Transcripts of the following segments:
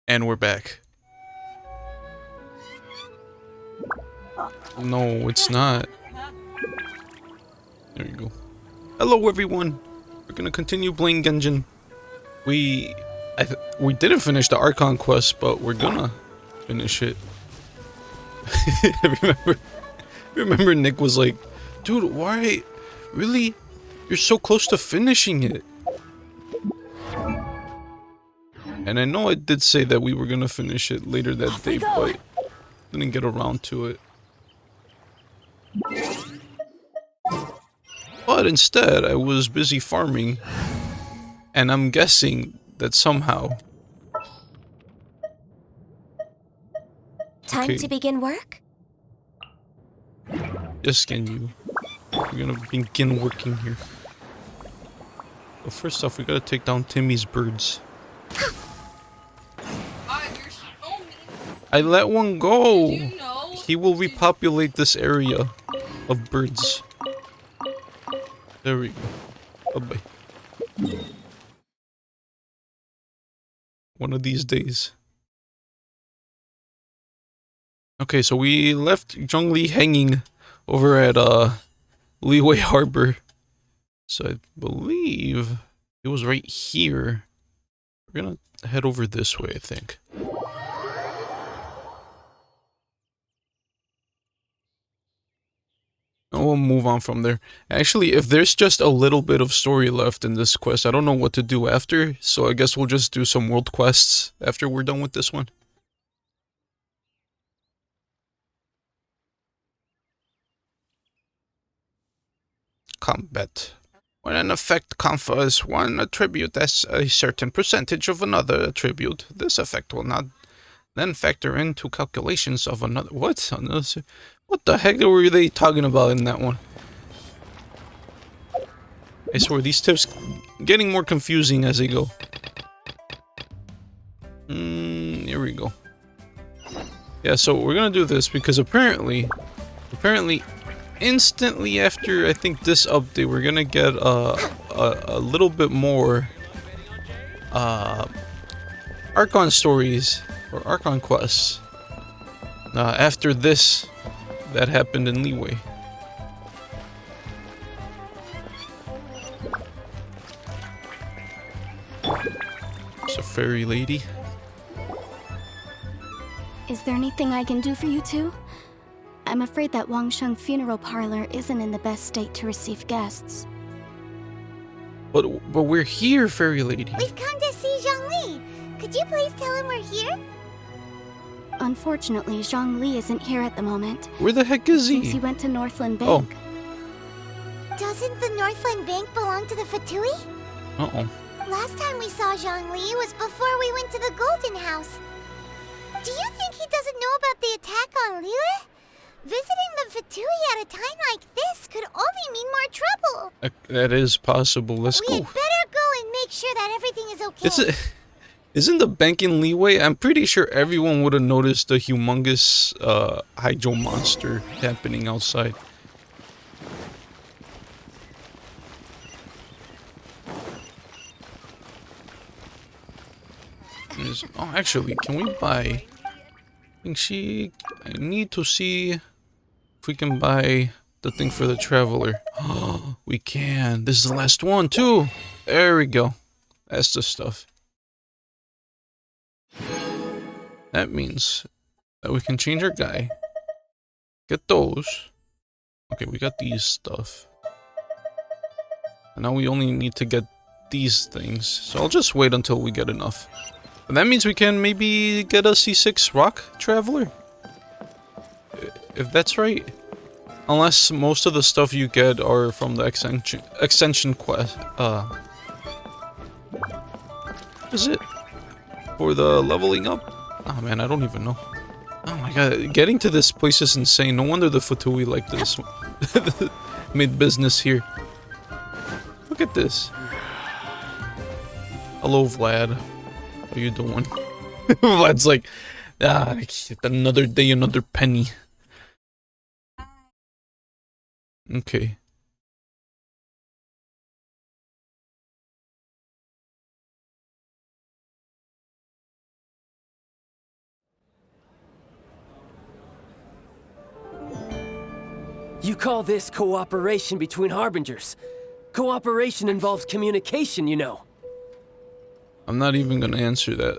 And we're back. No, it's not. There you go. Hello, everyone. We're gonna continue playing Genshin. We didn't finish the Archon quest, but we're gonna finish it. remember Nick was like, dude, why? Really? You're so close to finishing it. And I know I did say that we were gonna finish it later that day, but didn't get around to it. But instead, I was busy farming, and I'm guessing that somehow... Time to begin work? Yes, can you? We're gonna begin working here. But first off, we gotta take down Timmy's birds. I let one go! He will repopulate this area of birds. There we go. Bye-bye. One of these days. Okay, so we left Zhongli hanging over at Leeway Harbor. So I believe it was right here. We're gonna head over this way, I think. And we'll move on from there. Actually, if there's just a little bit of story left in this quest, I don't know what to do after, so I guess we'll just do some world quests after we're done with this one. Combat. When an effect confers one attribute as a certain percentage of another attribute, this effect will not then factor into calculations of another... What? What the heck were they talking about in that one? I swear, these tips getting more confusing as they go. Here we go. Yeah, so we're gonna do this because apparently, instantly after, I think, this update, we're gonna get a little bit more Archon stories or Archon quests after this that happened in Leeway. It's a fairy lady. Is there anything I can do for you two? I'm afraid that Wangsheng funeral parlor isn't in the best state to receive guests. But we're here, fairy lady. We've come to see Zhongli. Could you please tell him we're here? Unfortunately, Zhongli isn't here at the moment. Where the heck is Since he? he went to Northland Bank. Doesn't the Northland Bank belong to the Fatui? Uh-oh. Last time we saw Zhongli was before we went to the Golden House. Do you think he doesn't know about the attack on Liyue? Visiting the Fatui at a time like this could only mean more trouble. That is possible. Let's go. We'd better go and make sure that everything is okay. Isn't the bank in Leeway? I'm pretty sure everyone would have noticed the humongous Hydro monster happening outside. Oh, actually, can we buy... I need to see if we can buy the thing for the traveler. Oh, we can. This is the last one, too. There we go. That's the stuff. That means that we can change our guy. Get those. Okay, we got these stuff. And now we only need to get these things. So I'll just wait until we get enough. And that means we can maybe get a C6 rock traveler. If that's right. Unless most of the stuff you get are from the extension quest. Is it? For the leveling up? Oh man, I don't even know. Oh my god, getting to this place is insane. No wonder the Fatui like this. Made business here. Look at this. Hello, Vlad. How you doing? Vlad's like, another day, another penny. Okay. You call this cooperation between harbingers. Cooperation involves communication, you know. I'm not even gonna answer that.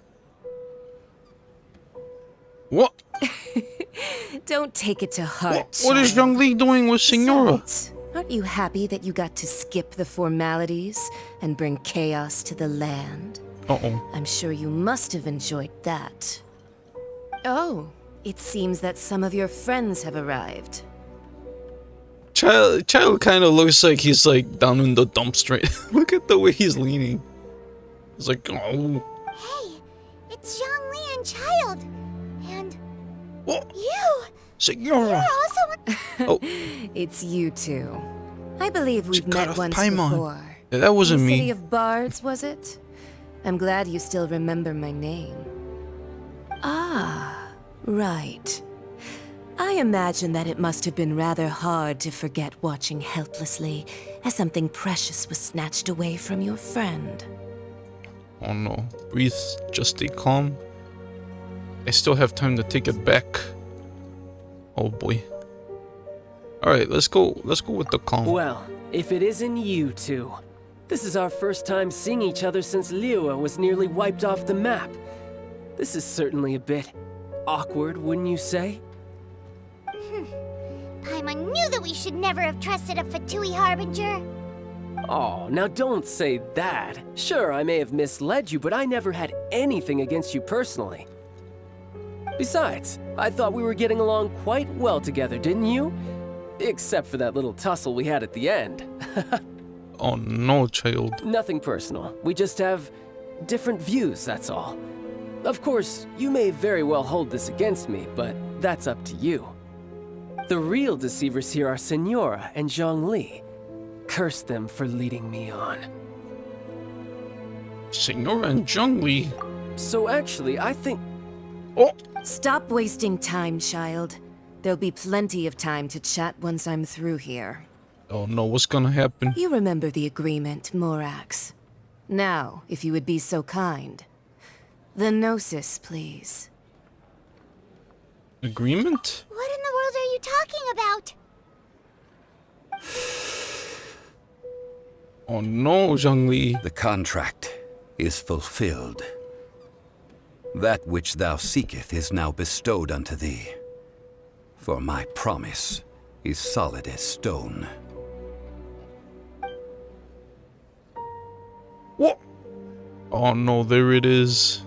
What? Don't take it to heart. What is child. Zhongli doing with Senora? Besides, aren't you happy that you got to skip the formalities and bring chaos to the land? Uh-oh. I'm sure you must have enjoyed that. Oh, it seems that some of your friends have arrived. Child kind of looks like he's like down in the dumps right. Look at the way he's leaning. It's like, oh. Hey, it's Zhongli and Child. And What? you. Senora. You're also Oh, It's you two. I believe we've cut met off once Paimon. before. Yeah, that wasn't In the me. City of Bards, was it? I'm glad you still remember my name. Ah, right. I imagine that it must have been rather hard to forget watching helplessly as something precious was snatched away from your friend. Oh no. Breathe. Just stay calm. I still have time to take it back. Oh boy. Alright, let's go with the calm. Well, if it isn't you two. This is our first time seeing each other since Liyue was nearly wiped off the map. This is certainly a bit awkward, wouldn't you say? Paimon knew that we should never have trusted a Fatui Harbinger. Oh, now don't say that. Sure, I may have misled you, but I never had anything against you personally. Besides, I thought we were getting along quite well together, didn't you? Except for that little tussle we had at the end. Oh no, child. Nothing personal. We just have different views, that's all. Of course, you may very well hold this against me, but that's up to you. The real deceivers here are Senora and Zhongli. Curse them for leading me on. Senora and Zhongli. So actually, I think... Oh! Stop wasting time, child. There'll be plenty of time to chat once I'm through here. Oh no, what's gonna happen? You remember the agreement, Morax. Now, if you would be so kind. The Gnosis, please. Agreement? What in the world are you talking about? Oh no, Zhongli. The contract is fulfilled. That which thou seeketh is now bestowed unto thee. For my promise is solid as stone. What? Oh no, there it is.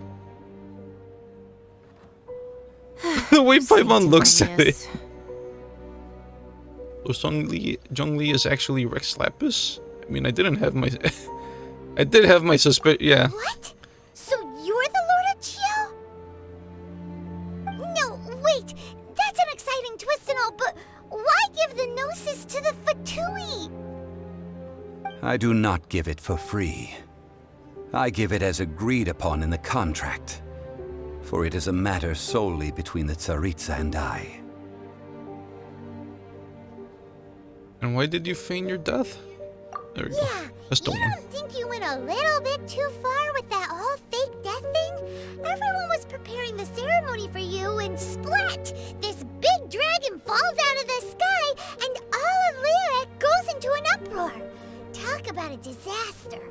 The way Paimon looks at it. Sanctimonious. So Zhongli is actually Rex Lapis? I mean, I didn't have my... I did have my suspicion, yeah. What? So you're the Lord of Chio? No, wait. That's an exciting twist and all, but why give the Gnosis to the Fatui? I do not give it for free. I give it as agreed upon in the contract. For it is a matter solely between the Tsaritsa and I. And why did you feign your death? There we go. Yeah, That's the you one. don't think you went a little bit too far with that whole fake death thing? Everyone was preparing the ceremony for you, and splat! This big dragon falls out of the sky, and all of Lyric goes into an uproar. Talk about a disaster.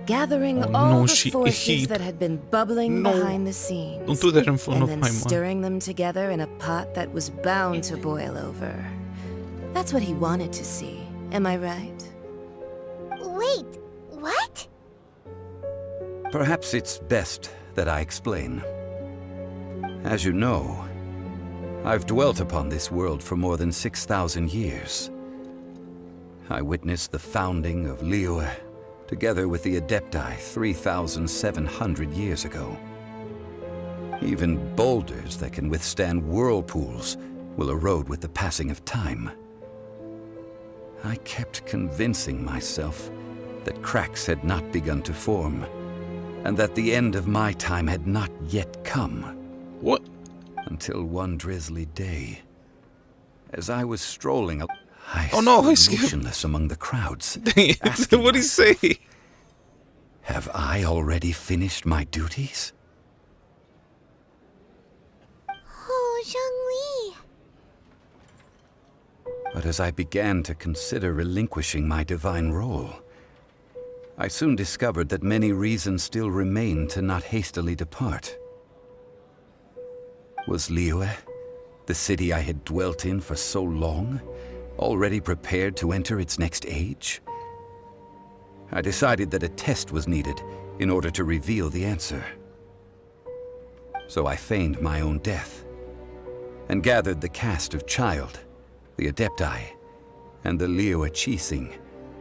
Gathering Oh, all no, the she- forces that had been bubbling No. behind the scenes. Don't do that in front and of then Paimon. stirring them together in a pot that was bound to boil over. That's what he wanted to see. Am I right? Wait, what? Perhaps it's best that I explain. As you know, I've dwelt upon this world for more than 6,000 years. I witnessed the founding of Liyue, together with the Adepti 3,700 years ago. Even boulders that can withstand whirlpools will erode with the passing of time. I kept convincing myself that cracks had not begun to form, and that the end of my time had not yet come. What? Until one drizzly day, as I was strolling, I Oh no, I stood skipped. motionless among the crowds. What'd he say? Have I already finished my duties? Oh, Zhongli. But as I began to consider relinquishing my divine role, I soon discovered that many reasons still remained to not hastily depart. Was Liyue, the city I had dwelt in for so long, already prepared to enter its next age? I decided that a test was needed in order to reveal the answer. So I feigned my own death, and gathered the cast of Child, the Adepti, and the Liyue Qixing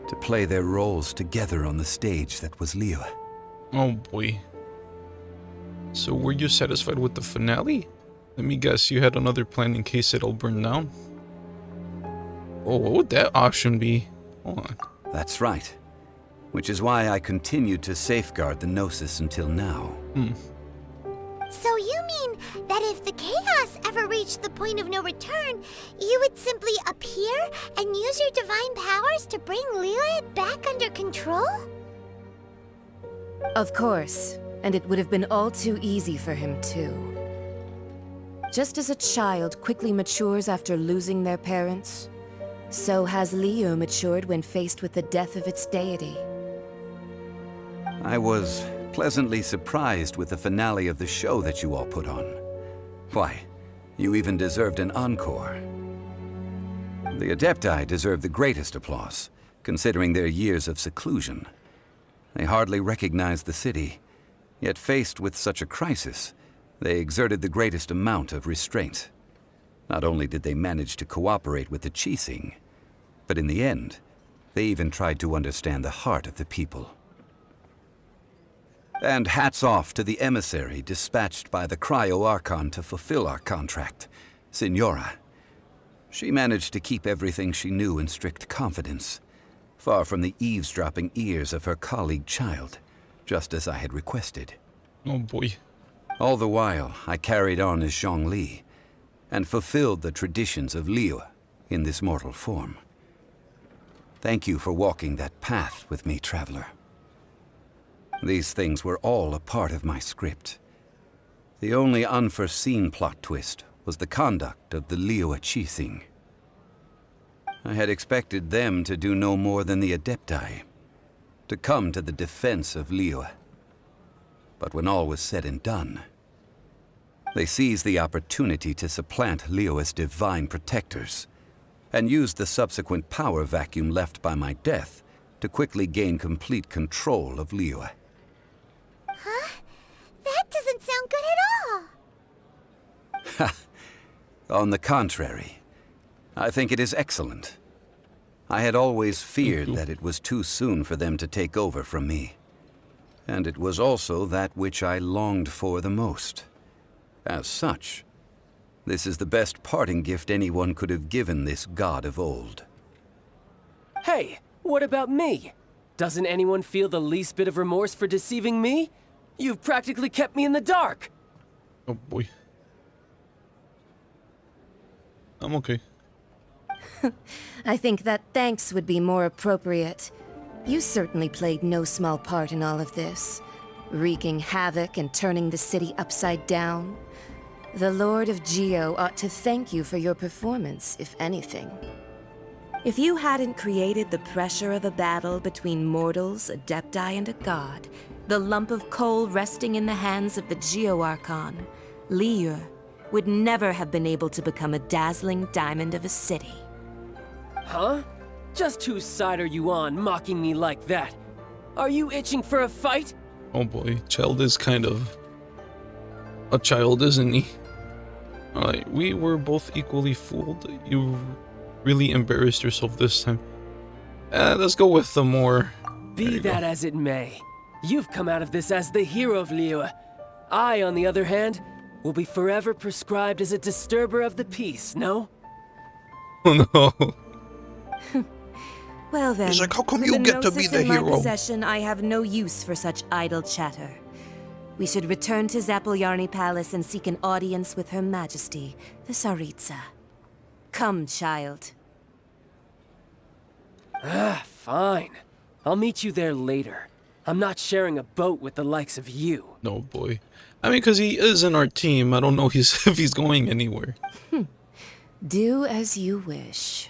to play their roles together on the stage that was Liyue. Oh boy. So were you satisfied with the finale? Let me guess, you had another plan in case it all burned down? Oh, what would that option be? Hold on. That's right. Which is why I continued to safeguard the Gnosis until now. So you mean that if the chaos ever reached the point of no return, you would simply appear and use your divine powers to bring Liyue back under control? Of course, and it would have been all too easy for him too. Just as a child quickly matures after losing their parents, so has Liyue matured when faced with the death of its deity. I was pleasantly surprised with the finale of the show that you all put on. Why, you even deserved an encore. The Adepti deserve the greatest applause, considering their years of seclusion. They hardly recognized the city, yet faced with such a crisis, they exerted the greatest amount of restraint. Not only did they manage to cooperate with the Qixing, but in the end, they even tried to understand the heart of the people. And hats off to the emissary dispatched by the Cryo-Archon to fulfill our contract, Signora. She managed to keep everything she knew in strict confidence, far from the eavesdropping ears of her colleague Child, just as I had requested. Oh boy. All the while, I carried on as Zhongli, and fulfilled the traditions of Liyue in this mortal form. Thank you for walking that path with me, Traveler. These things were all a part of my script. The only unforeseen plot twist was the conduct of the Liyue Qixing. I had expected them to do no more than the Adepti, to come to the defense of Liyue. But when all was said and done, they seized the opportunity to supplant Liyue's divine protectors, and used the subsequent power vacuum left by my death to quickly gain complete control of Liyue. Huh? That doesn't sound good at all. On the contrary, I think it is excellent. I had always feared that it was too soon for them to take over from me. And it was also that which I longed for the most. As such, this is the best parting gift anyone could have given this god of old. Hey, what about me? Doesn't anyone feel the least bit of remorse for deceiving me? You've practically kept me in the dark. Oh boy. I'm okay. I think that thanks would be more appropriate. You certainly played no small part in all of this, wreaking havoc and turning the city upside down. The Lord of Geo ought to thank you for your performance, if anything. If you hadn't created the pressure of a battle between mortals, Adepti, and a god, the lump of coal resting in the hands of the Geo-Archon, Liyue would never have been able to become a dazzling diamond of a city. Huh? Just whose side are you on, mocking me like that? Are you itching for a fight? Oh boy, Child is kind of a child, isn't he? Alright, we were both equally fooled. You really embarrassed yourself this time. Let's go with the more... Be that as it may, you've come out of this as the hero of Liyue. I, on the other hand, will be forever prescribed as a disturber of the peace, no? Oh no. Well then, He's like, how come with you the get to be Gnosis the in my hero? possession, I have no use for such idle chatter. We should return to Zapolyarny Palace and seek an audience with Her Majesty, the Tsaritsa. Come, Child. Fine. I'll meet you there later. I'm not sharing a boat with the likes of you. No boy. I mean, because he is in our team. I don't know if he's going anywhere. Do as you wish.